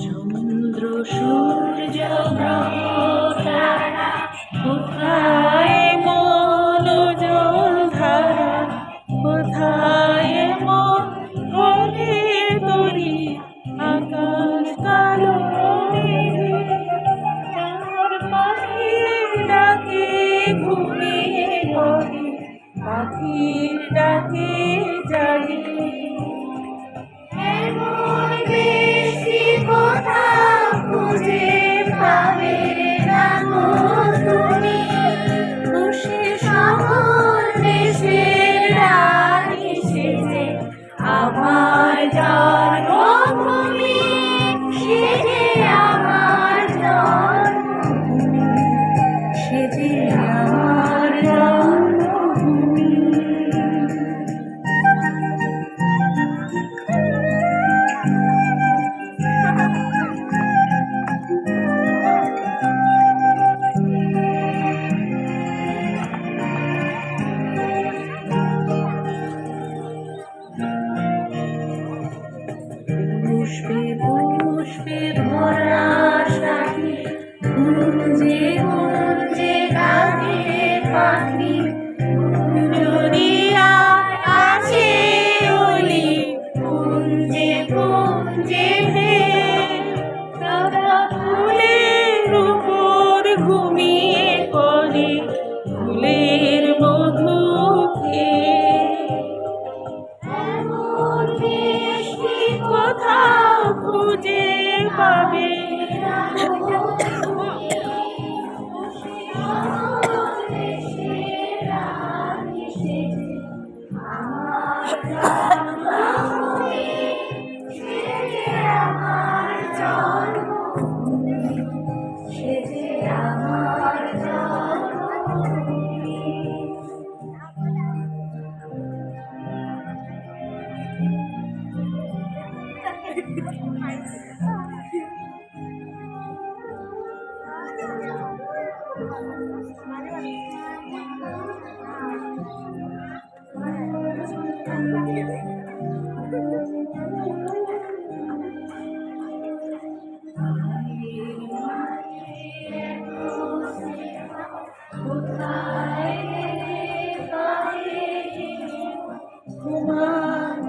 চন্দ্র সূর্য গ্রহ তারা কোথায় মন জল ধারা কোথায় মন হলে তরি আকাশ কালো তার পাখির ডাকে ঘুমিয়ে পড়ে পাখির ডাকে জাগে আমার জন্মভূমি সে যে আমার জন্মভূমি সে যে আমার জন্মভূমি পুষ্পে পুষ্পে ভরা শাড়ি গুঞ্জে গুঞ্জে গানে পাখি জড়িয়া আছে ওলি কুঞ্জে কুঞ্জে তারা ফুলের উপর ঘুমিয়ে পড়ে ফুলের মধু খেয়ে কোথাও খুঁজে পাবে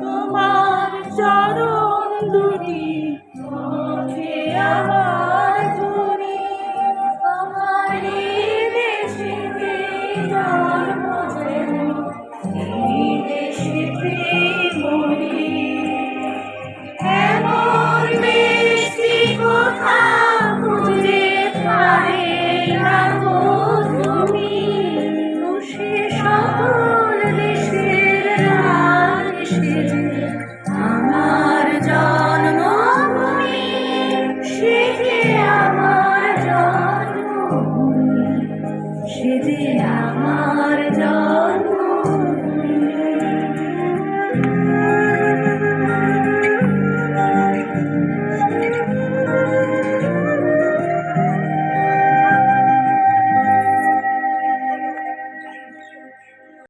তোমার চরণ দুটি সে যে আমার জন্ম